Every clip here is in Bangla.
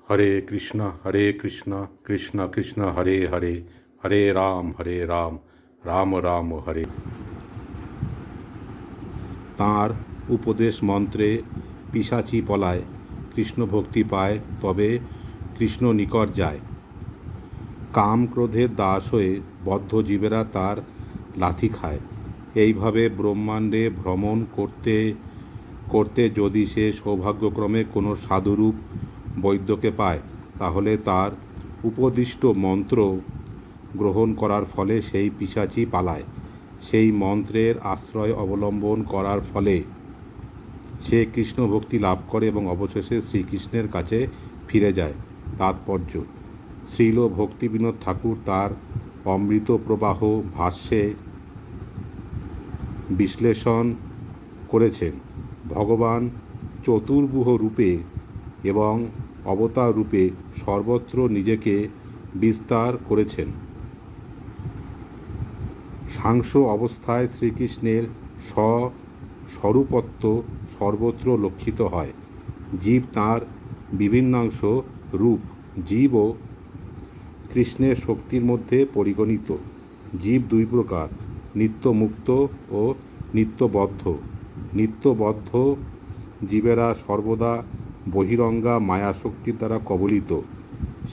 হরে কৃষ্ণ কৃষ্ণ কৃষ্ণ হরে হরে, হরে রাম রাম রাম হরে। তাঁর উপদেশ মন্ত্রে পিশাচি পলায়, কৃষ্ণ ভক্তি পায় তবে কৃষ্ণ নিকট যায়। কাম ক্রোধের দাস হয়ে বদ্ধ জীবেরা তার লাথি খায়। এইভাবে ব্রহ্মাণ্ডে ভ্রমণ করতে করতে যদি সে সৌভাগ্যক্রমে কোনো সাধুরূপ বৈদ্যকে পায়, তাহলে তার উপদিষ্ট মন্ত্র গ্রহণ করার ফলে সেই পিশাচি পালায়। সেই মন্ত্রের আশ্রয় অবলম্বন করার ফলে সে কৃষ্ণ ভক্তি লাভ করে এবং অবশেষে শ্রীকৃষ্ণের কাছে ফিরে যায়। তাৎপর্য: শ্রীল ভক্তিবিনোদ ঠাকুর তার অমৃত প্রবাহ ভাষ্যে বিশ্লেষণ করেছেন, ভগবান চতুর্ভুজ রূপে এবং অবতার রূপে সর্বত্র নিজেকে বিস্তার করেছেন। সাংস অবস্থায় শ্রীকৃষ্ণের স্বস্বরূপত্ব সর্বত্র লক্ষিত হয়। জীব তাঁর বিভিন্নাংশ রূপ। জীবও কৃষ্ণের শক্তির মধ্যে পরিগণিত। জীব দুই প্রকার: নিত্যমুক্ত ও নিত্যবদ্ধ। নিত্যবদ্ধ জীবেরা সর্বদা বহিরঙ্গা মায়াশক্তির দ্বারা কবলিত।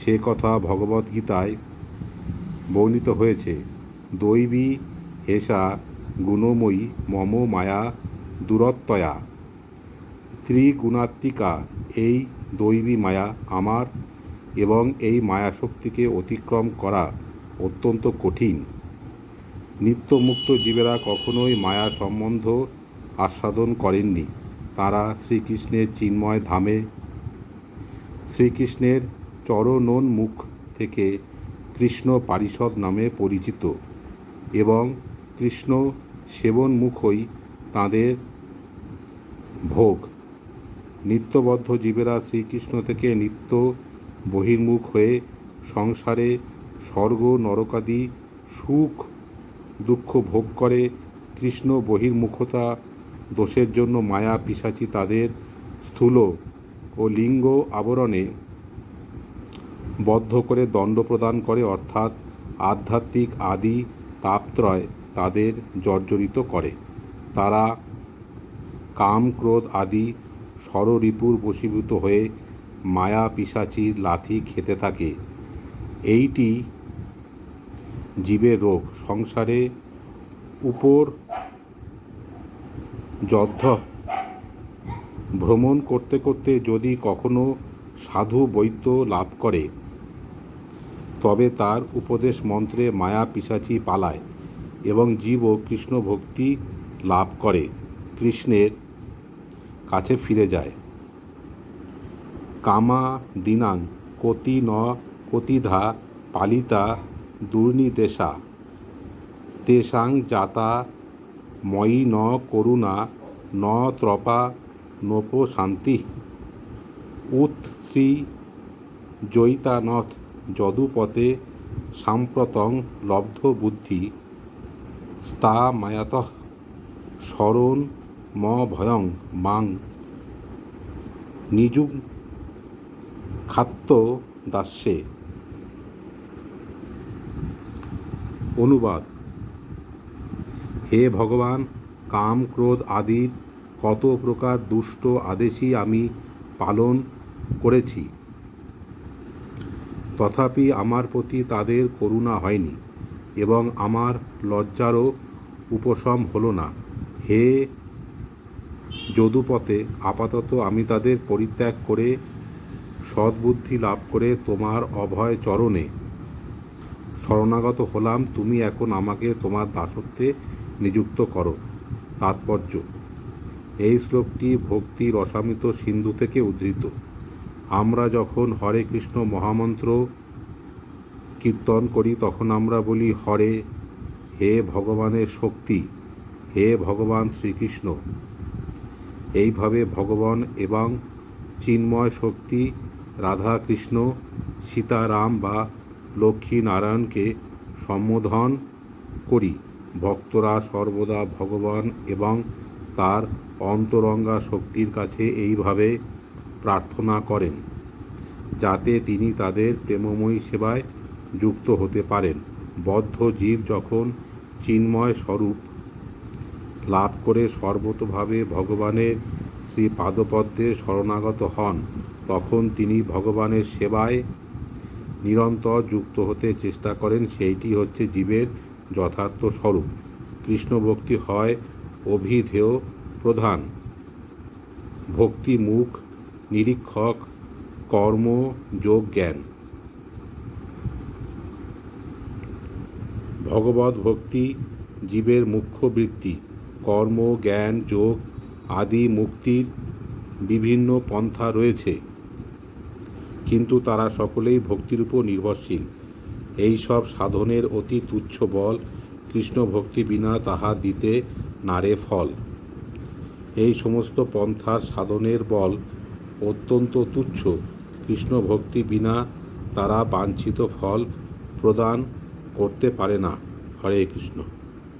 সে কথা ভগবদ্গীতায় বর্ণিত হয়েছে। দৈবী হেষা গুণময়ী মম মায়া দুরত্যয়া। ত্রিগুণাত্মিকা এই দৈবী মায়া আমার, এবং এই মায়াশক্তিকে অতিক্রম করা অত্যন্ত কঠিন। নিত্যমুক্ত জীবেরা কখনোই মায়া সম্বন্ধ আস্বাদন করেননি। তারা শ্রীকৃষ্ণের চিন্ময় ধামে শ্রীকৃষ্ণের চরণোন্মুখ থেকে কৃষ্ণ পারিষদ নামে পরিচিত, এবং কৃষ্ণ সেবনমুখই তাঁদের ভোগ। নিত্যবদ্ধ জীবেরা শ্রীকৃষ্ণ থেকে নিত্য বহির্মুখ হয়ে সংসারে স্বর্গ নরকাদি সুখ দুঃখ ভোগ করে। কৃষ্ণ বহির্মুখতা দোষের জন্য মায়া পিশাচি তাদের স্থূল ও লিঙ্গ আবরণে বদ্ধ করে দণ্ড প্রদান করে, অর্থাৎ আধ্যাত্মিক আদি তাপত্রয় তাদের জর্জরিত করে। তারা কাম ক্রোধ আদি ষড়রিপুর বশীভূত হয়ে মায়া পিশাচির লাথি খেতে থাকে। এইটি জীবের রোগ। সংসারে উপর যদ্ধ ভ্রমণ করতে করতে যদি কখনো সাধু বৈদ্য লাভ করে, তবে তার উপদেশ মন্ত্রে মায়া পিশাচি পালায় এবং জীবও কৃষ্ণ ভক্তি লাভ করে কৃষ্ণের কাছে ফিরে যায়। কামা দীনাং কতি ন কতিধা পালিতা দুর্নিদেশা তেষাং জাতা ময়ি ন করুণা ন ত্রপা নোপ শান্তি উত শ্রী জয়িতানথ যদুপতে সাম্প্রতং লব্ধ বুদ্ধি স্তা মায়াতঃ শরণ ম ভয়ং মাং নিজুং খাত্য দাস্যে। অনুবাদ: হে ভগবান, কাম ক্রোধ আদির কত প্রকার দুষ্ট আদেশই আমি পালন করেছি, তথাপি আমার প্রতি তাদের করুণা হয়নি এবং আমার লজ্জারও উপশম হলো না। হে যদুপতে, আপাতত আমি তাদের পরিত্যাগ করে সদ্বুদ্ধি লাভ করে তোমার অভয় চরণে শরণাগত হলাম। তুমি এখন আমাকে তোমার দাসত্বে নিযুক্ত করো। তাৎপর্য: এই শ্লোকটি ভক্তি রসামৃত সিন্ধু থেকে উদ্ধৃত। আমরা যখন হরে কৃষ্ণ মহামন্ত্র কীর্তন করি, তখন আমরা বলি, হরে, হে ভগবানের শক্তি, হে ভগবান শ্রীকৃষ্ণ। এইভাবে ভগবান এবং চিন্ময় শক্তি রাধা কৃষ্ণ, সীতারাম বা লক্ষ্মী নারায়ণকে সম্বোধন করি। ভক্তরা সর্বদা ভগবান এবং তার অন্তরঙ্গা শক্তির কাছে এইভাবে প্রার্থনা করেন: যাতে তিনি তাদের প্রেমময়ী সেবায় যুক্ত হতে পারেন। বদ্ধ জীব যখন চিন্ময় স্বরূপ লাভ করে সর্বতোভাবে ভগবানের শ্রীপাদপদ্মে শরণাগত হন, তখন তিনি ভগবানের সেবায় নিরন্তর যুক্ত হতে চেষ্টা করেন। সেইটি হচ্ছে জীবের যথার্থ স্বরূপ। কৃষ্ণভক্তি হয় অভিধেয় প্রধান, ভক্তি মুখ নিরীক্ষক, কর্ম যোগ জ্ঞান। ভগবৎ ভক্তি জীবের মুখ্য বৃত্তি। কর্ম জ্ঞান যোগ আদি মুক্তির বিভিন্ন পন্থা রয়েছে, কিন্তু তারা সকলেই ভক্তির উপর নির্ভরশীল। এই সব সাধনের অতি তুচ্ছ বল, কৃষ্ণ ভক্তি বিনা তাহা দিতে নারে ফল। এই সমস্ত পন্থার সাধনের বল অত্যন্ত তুচ্ছ, কৃষ্ণ ভক্তি বিনা তারা বাঞ্ছিত ফল প্রদান করতে পারে না। হরে কৃষ্ণ।